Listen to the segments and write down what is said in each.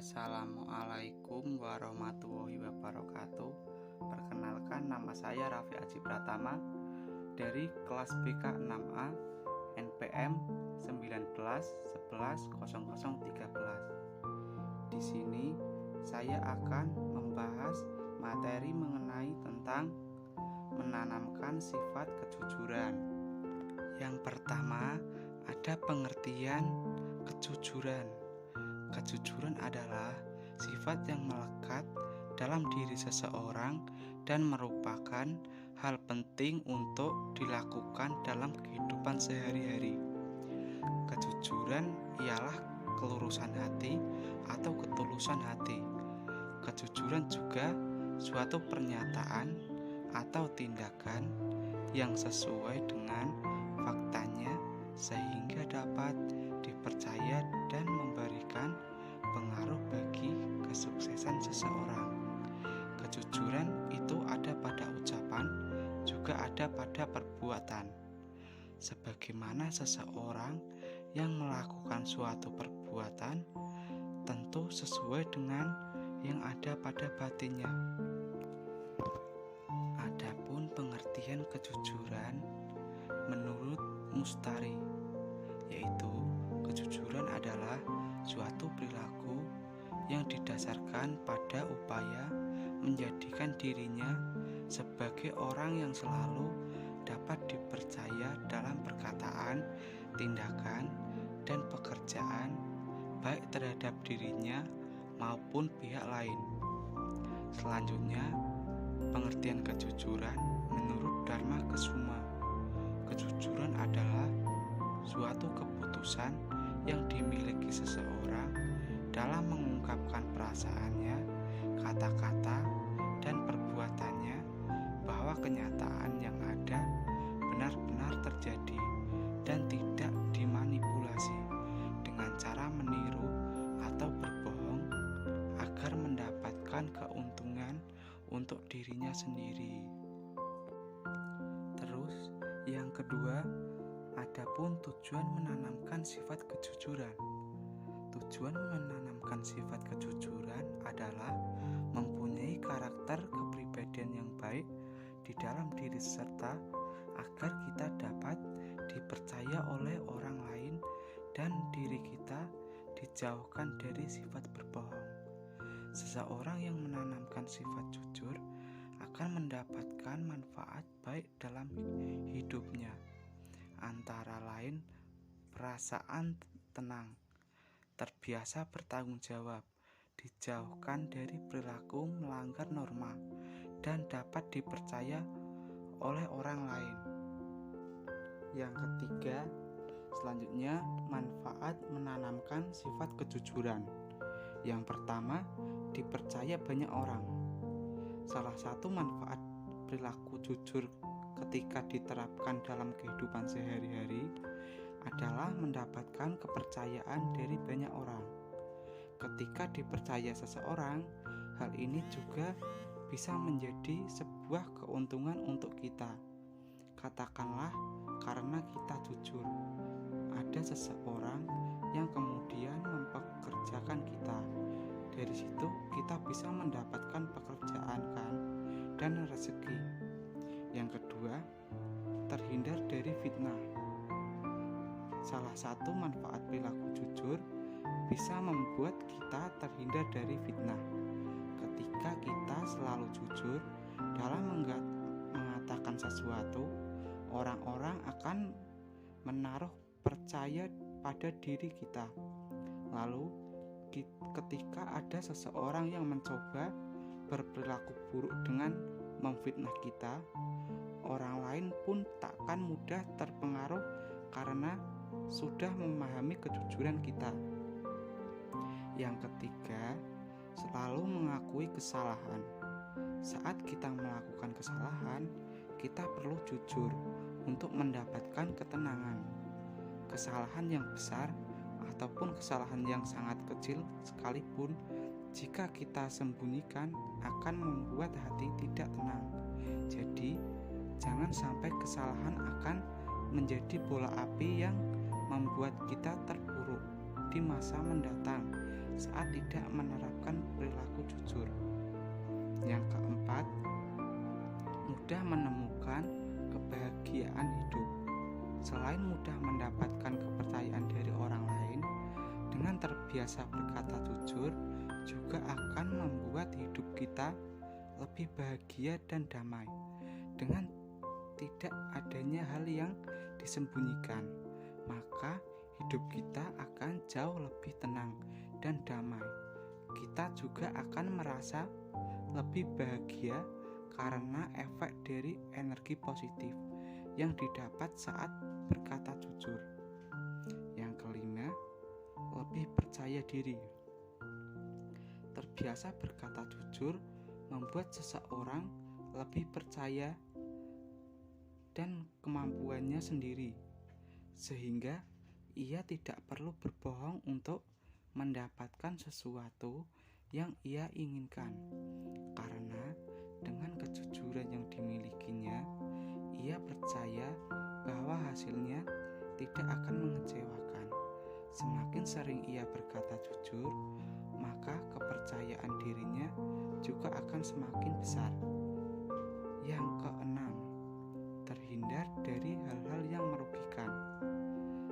Assalamualaikum warahmatullahi wabarakatuh. Perkenalkan, nama saya Raffi Aji Pratama dari kelas BK 6A NPM 19110013. Di sini saya akan membahas materi mengenai tentang menanamkan sifat kejujuran. Yang pertama, ada pengertian kejujuran. Kejujuran adalah sifat yang melekat dalam diri seseorang dan merupakan hal penting untuk dilakukan dalam kehidupan sehari-hari. Kejujuran ialah kelurusan hati atau ketulusan hati. Kejujuran juga suatu pernyataan atau tindakan yang sesuai dengan faktanya sehingga dapat dipercaya dan memberikan pengaruh bagi kesuksesan seseorang. Kejujuran itu ada pada ucapan, juga ada pada perbuatan. Sebagaimana seseorang yang melakukan suatu perbuatan tentu sesuai dengan yang ada pada batinnya. Adapun pengertian kejujuran menurut Mustari, yaitu kejujuran adalah suatu perilaku yang didasarkan pada upaya menjadikan dirinya sebagai orang yang selalu dapat dipercaya dalam perkataan, tindakan, dan pekerjaan, baik terhadap dirinya maupun pihak lain. Selanjutnya, pengertian kejujuran menurut Dharma Kesuma. Kejujuran adalah suatu keputusan yang dimiliki seseorang dalam mengungkapkan perasaannya, kata-kata, dan perbuatannya bahwa kenyataan yang ada benar-benar terjadi dan tidak dimanipulasi dengan cara meniru atau berbohong agar mendapatkan keuntungan untuk dirinya sendiri. Terus, yang kedua, adapun tujuan menanamkan sifat kejujuran. Tujuan menanamkan sifat kejujuran adalah mempunyai karakter kepribadian yang baik di dalam diri serta agar kita dapat dipercaya oleh orang lain dan diri kita dijauhkan dari sifat berbohong. Seseorang yang menanamkan sifat jujur akan mendapatkan manfaat baik dalam hidupnya, antara lain perasaan tenang, terbiasa bertanggung jawab, dijauhkan dari perilaku melanggar norma, dan dapat dipercaya oleh orang lain. Yang ketiga, selanjutnya manfaat menanamkan sifat kejujuran. Yang pertama, dipercaya banyak orang. Salah satu manfaat perilaku jujur ketika diterapkan dalam kehidupan sehari-hari adalah mendapatkan kepercayaan dari banyak orang. Ketika dipercaya seseorang, hal ini juga bisa menjadi sebuah keuntungan untuk kita. Katakanlah karena kita jujur, ada seseorang yang kemudian mempekerjakan kita. Dari situ kita bisa mendapatkan pekerjaan dan rezeki. Yang kedua, terhindar dari fitnah. Salah satu manfaat perilaku jujur bisa membuat kita terhindar dari fitnah. Ketika kita selalu jujur dalam mengatakan sesuatu, orang-orang akan menaruh percaya pada diri kita. Lalu, ketika ada seseorang yang mencoba berperilaku buruk dengan memfitnah kita, orang lain pun takkan mudah terpengaruh karena sudah memahami kejujuran kita. Yang ketiga, selalu mengakui kesalahan. Saat kita melakukan kesalahan, kita perlu jujur untuk mendapatkan ketenangan. Kesalahan yang besar ataupun kesalahan yang sangat kecil sekalipun, jika kita sembunyikan akan membuat hati tidak tenang. Jadi, jangan sampai kesalahan akan menjadi bola api yang membuat kita terpuruk di masa mendatang, saat tidak menerapkan perilaku jujur. Yang keempat, mudah menemukan kebahagiaan hidup. Selain mudah mendapatkan kepercayaan dari orang lain, dengan terbiasa berkata jujur juga akan membuat hidup kita lebih bahagia dan damai. Dengan tidak adanya hal yang disembunyikan, maka hidup kita akan jauh lebih tenang dan damai. Kita juga akan merasa lebih bahagia karena efek dari energi positif yang didapat saat berkata jujur. Yang kelima, lebih percaya diri. Terbiasa berkata jujur membuat seseorang lebih percaya dan kemampuannya sendiri, sehingga ia tidak perlu berbohong untuk mendapatkan sesuatu yang ia inginkan. Karena dengan kejujuran yang dimilikinya, ia percaya bahwa hasilnya tidak akan mengecewakan. Semakin sering ia berkata jujur, maka kepercayaan dirinya juga akan semakin besar. Yang keenam, terhindar dari hal-hal yang merugikan.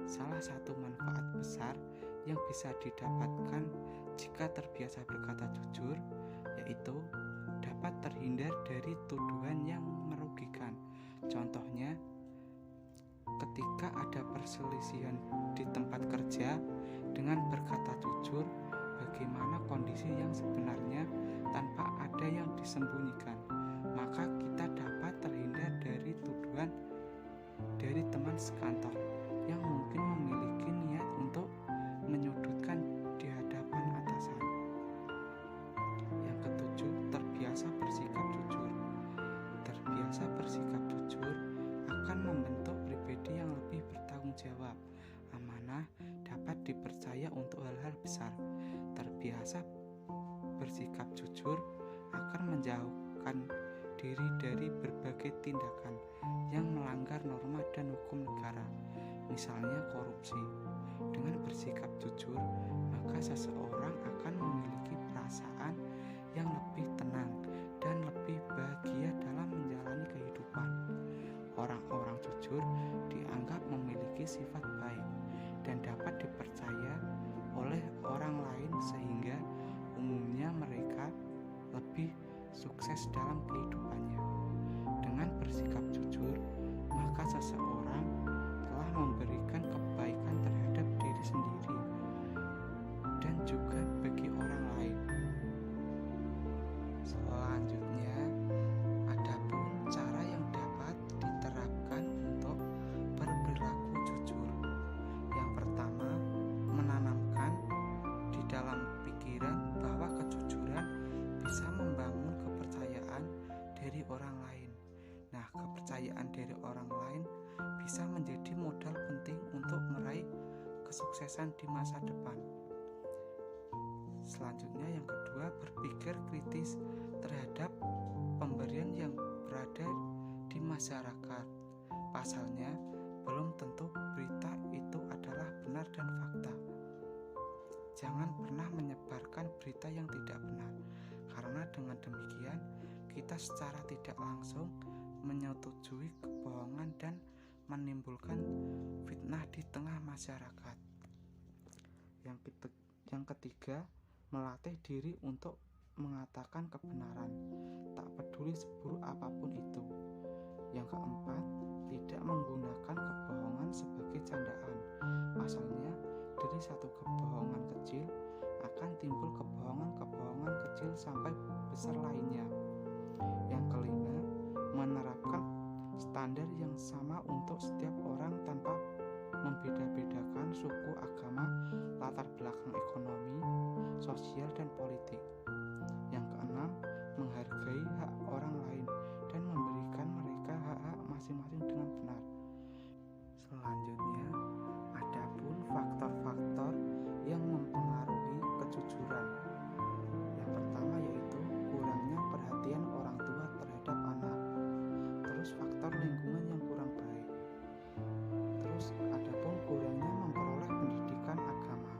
Salah satu manfaat besar yang bisa didapatkan jika terbiasa berkata jujur, yaitu dapat terhindar dari tuduhan yang merugikan. Contohnya, ketika ada perselisihan di tempat kerja, dengan berkata jujur bagaimana kondisi yang sebenarnya tanpa ada yang disembunyikan, maka kita dapat terhindar dari tuduhan dari teman sekantor yang mungkin memiliki niat untuk menyudutkan di hadapan atasan. Yang ketujuh, terbiasa bersikap jujur. Terbiasa bersikap jujur akan membentuk pribadi yang lebih bertanggung jawab, amanah, dapat dipercaya untuk hal-hal besar. Terbiasa bersikap jujur akan menjauhkan diri dari berbagai tindakan yang melanggar norma dan hukum negara, misalnya korupsi. Dengan bersikap jujur, maka seseorang akan memiliki perasaan yang lebih tenang dan lebih bahagia dalam menjalani kehidupan. Orang-orang jujur dianggap memiliki sifat baik dan dapat dipercaya oleh orang lain, sehingga umumnya mereka lebih sukses dalam kehidupannya. Dengan bersikap jujur, maka seseorang telah memberikan kebaikan terhadap diri sendiri dan juga bagi orang lain. Selanjutnya, adapun cara yang dapat diterapkan untuk berperilaku jujur. Yang pertama, menanamkan di dalam pikiran bahwa kejujuran bisa membangun kepercayaan dari orang lain. Nah, kepercayaan dari orang lain bisa menjadi modal penting untuk meraih kesuksesan di masa depan. Selanjutnya, yang kedua, berpikir kritis terhadap pemberian yang berada di masyarakat. Pasalnya, belum tentu berita itu adalah benar dan fakta. Jangan pernah menyebarkan berita yang tidak benar, karena dengan demikian kita secara tidak langsung menyetujui kebohongan dan menimbulkan fitnah di tengah masyarakat. Yang ketiga, melatih diri untuk mengatakan kebenaran, tak peduli seburuk apapun itu. Yang keempat, tidak menggunakan kebohongan sebagai candaan. Pasalnya, dari satu kebohongan kecil akan timbul kebohongan kecil sampai besar lainnya. Yang kelima, menerapkan standar yang sama untuk setiap orang tanpa membeda-bedakan suku, agama, latar belakang ekonomi, sosial, dan politik. Yang keenam, menghargai hak orang lain dan memberikan mereka hak-hak masing-masing dengan benar. Selanjutnya, adapun faktor-faktor yang mempengaruhi kejujuran. Yang pertama yaitu kurangnya perhatian orang tua terhadap anak. Terus faktor lingkungan yang kurang baik. Terus adapun kurangnya memperoleh pendidikan agama.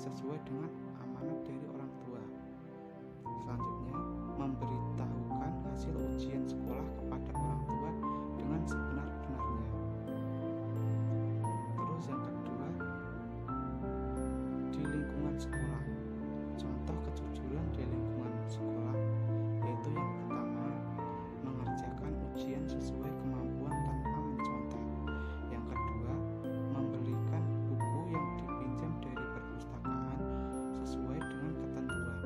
sesuai dengan amanat dari orang tua. Selanjutnya, memberitahukan hasil ujian sekolah kepada orang tua dengan sebenar-benarnya. Terus yang kedua, di lingkungan sekolah. Contoh kejujuran di lingkungan sekolah yaitu yang pertama, mengerjakan ujian sesuai kemampuan tanpa mencontek. Yang kedua, membelikan buku yang dipinjam dari perpustakaan sesuai dengan ketentuan.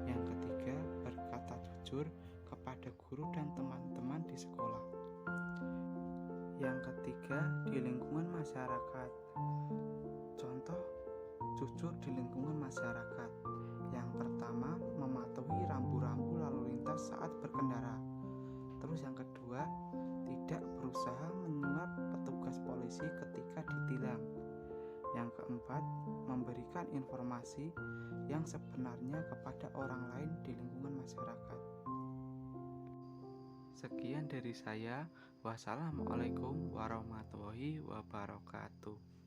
Yang ketiga, berkata jujur kepada guru dan teman-teman di sekolah. Yang ketiga, di lingkungan masyarakat. Contoh jujur di lingkungan masyarakat. Yang pertama, mematuhi rambu-rambu lalu lintas saat berkendara. Terus yang kedua, tidak berusaha menyuap petugas polisi ketika ditilang. Yang keempat, memberikan informasi yang sebenarnya kepada orang lain di lingkungan masyarakat. Sekian dari saya. Wassalamualaikum warahmatullahi wabarakatuh.